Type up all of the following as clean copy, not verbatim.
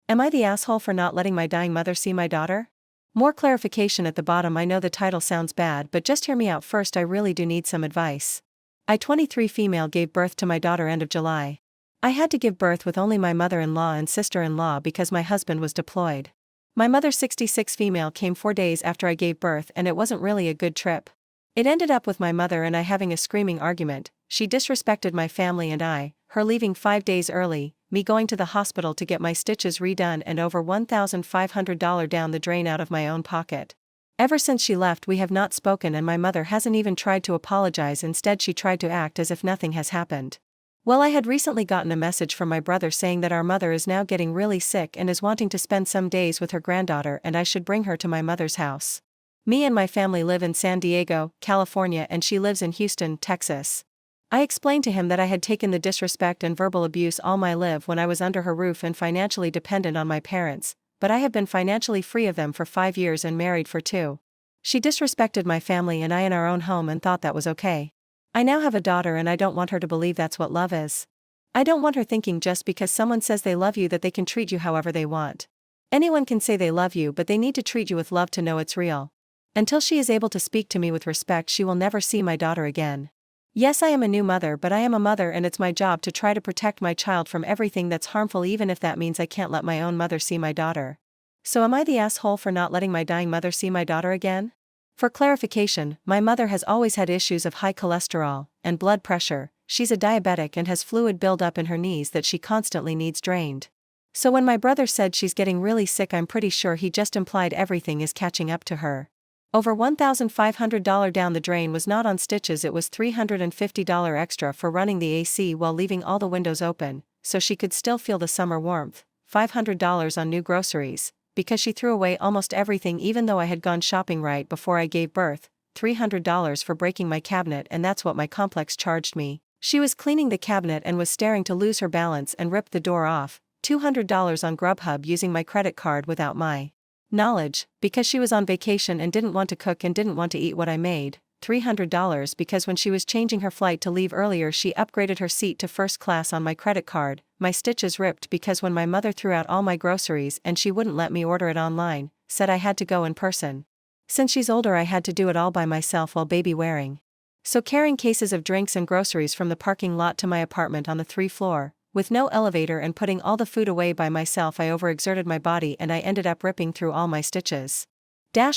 Am I the asshole for not letting my dying mother see my daughter? More clarification at the bottom. I know the title sounds bad, but just hear me out first. I really do need some advice. I, 23 female, gave birth to my daughter end of July. I had to give birth with only my mother-in-law and sister-in-law because my husband was deployed. My mother, 66 female, came 4 days after I gave birth, and it wasn't really a good trip. It ended up with my mother and I having a screaming argument. She disrespected my family and I, her leaving 5 days early, me going to the hospital to get my stitches redone, and over $1,500 down the drain out of my own pocket. Ever since she left we have not spoken, and my mother hasn't even tried to apologize. Instead she tried to act as if nothing has happened. Well, I had recently gotten a message from my brother saying that our mother is now getting really sick and is wanting to spend some days with her granddaughter, and I should bring her to my mother's house. Me and my family live in San Diego, California, and she lives in Houston, Texas. I explained to him that I had taken the disrespect and verbal abuse all my life when I was under her roof and financially dependent on my parents, but I have been financially free of them for 5 years and married for 2. She disrespected my family and I in our own home and thought that was okay. I now have a daughter and I don't want her to believe that's what love is. I don't want her thinking just because someone says they love you that they can treat you however they want. Anyone can say they love you, but they need to treat you with love to know it's real. Until she is able to speak to me with respect, she will never see my daughter again. Yes, I am a new mother, but I am a mother and it's my job to try to protect my child from everything that's harmful, even if that means I can't let my own mother see my daughter. So am I the asshole for not letting my dying mother see my daughter again? For clarification, my mother has always had issues of high cholesterol and blood pressure. She's a diabetic and has fluid buildup in her knees that she constantly needs drained. So when my brother said she's getting really sick, I'm pretty sure he just implied everything is catching up to her. Over $1,500 down the drain was not on stitches, it was $350 extra for running the AC while leaving all the windows open, so she could still feel the summer warmth, $500 on new groceries, because she threw away almost everything even though I had gone shopping right before I gave birth, $300 for breaking my cabinet, and that's what my complex charged me. She was cleaning the cabinet and was staring to lose her balance and ripped the door off, $200 on Grubhub using my credit card without my knowledge, because she was on vacation and didn't want to cook and didn't want to eat what I made, $300 because when she was changing her flight to leave earlier she upgraded her seat to first class on my credit card. My stitches ripped because when my mother threw out all my groceries and she wouldn't let me order it online, said I had to go in person. Since she's older I had to do it all by myself while baby wearing. So carrying cases of drinks and groceries from the parking lot to my apartment on the 3rd floor, with no elevator, and putting all the food away by myself, I overexerted my body and I ended up ripping through all my stitches.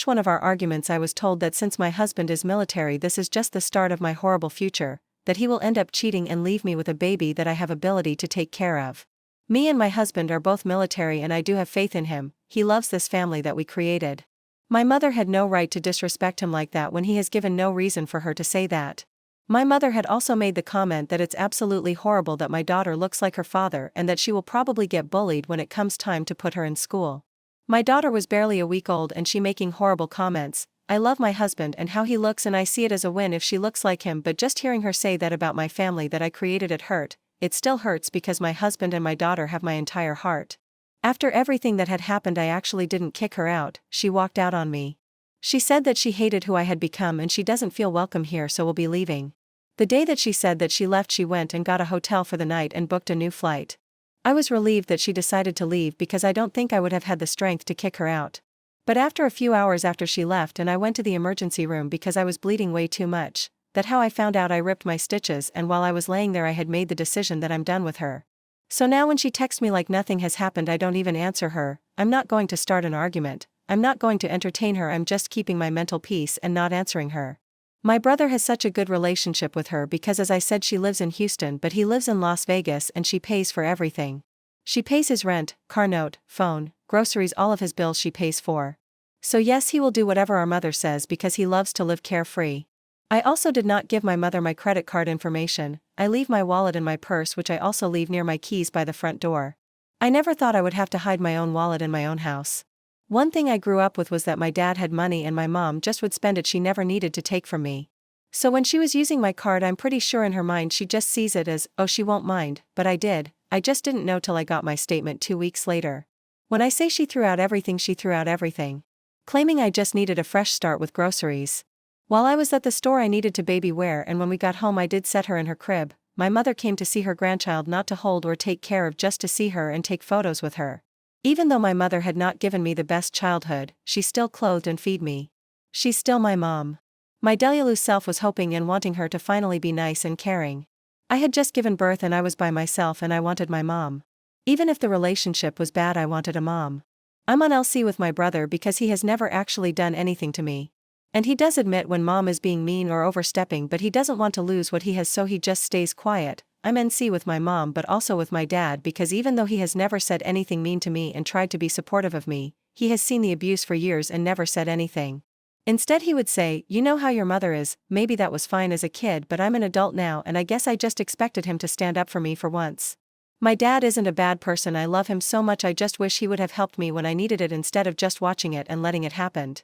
One of our arguments I was told that since my husband is military this is just the start of my horrible future, that he will end up cheating and leave me with a baby that I have ability to take care of. Me and my husband are both military and I do have faith in him, he loves this family that we created. My mother had no right to disrespect him like that when he has given no reason for her to say that. My mother had also made the comment that it's absolutely horrible that my daughter looks like her father and that she will probably get bullied when it comes time to put her in school. My daughter was barely a week old and she making horrible comments. I love my husband and how he looks and I see it as a win if she looks like him, but just hearing her say that about my family that I created, it hurt. It still hurts because my husband and my daughter have my entire heart. After everything that had happened I actually didn't kick her out, she walked out on me. She said that she hated who I had become and she doesn't feel welcome here, so will be leaving. The day that she said that she left she went and got a hotel for the night and booked a new flight. I was relieved that she decided to leave because I don't think I would have had the strength to kick her out. But after a few hours after she left and I went to the emergency room because I was bleeding way too much, that's how I found out I ripped my stitches, and while I was laying there I had made the decision that I'm done with her. So now when she texts me like nothing has happened I don't even answer her. I'm not going to start an argument, I'm not going to entertain her, I'm just keeping my mental peace and not answering her. My brother has such a good relationship with her because as I said she lives in Houston but he lives in Las Vegas and she pays for everything. She pays his rent, car note, phone, groceries, all of his bills she pays for. So yes, he will do whatever our mother says because he loves to live carefree. I also did not give my mother my credit card information. I leave my wallet in my purse, which I also leave near my keys by the front door. I never thought I would have to hide my own wallet in my own house. One thing I grew up with was that my dad had money and my mom just would spend it, she never needed to take from me. So when she was using my card I'm pretty sure in her mind she just sees it as, oh she won't mind, but I did. I just didn't know till I got my statement 2 weeks later. When I say she threw out everything, she threw out everything. Claiming I just needed a fresh start with groceries. While I was at the store I needed to baby wear, and when we got home I did set her in her crib. My mother came to see her grandchild, not to hold or take care of, just to see her and take photos with her. Even though my mother had not given me the best childhood, she still clothed and fed me. She's still my mom. My Delulu self was hoping and wanting her to finally be nice and caring. I had just given birth and I was by myself and I wanted my mom. Even if the relationship was bad, I wanted a mom. I'm on LC with my brother because he has never actually done anything to me. And he does admit when mom is being mean or overstepping, but he doesn't want to lose what he has, so he just stays quiet. I'm NC with my mom but also with my dad because even though he has never said anything mean to me and tried to be supportive of me, he has seen the abuse for years and never said anything. Instead he would say, "You know how your mother is." Maybe that was fine as a kid, but I'm an adult now and I guess I just expected him to stand up for me for once. My dad isn't a bad person, I love him so much, I just wish he would have helped me when I needed it instead of just watching it and letting it happen.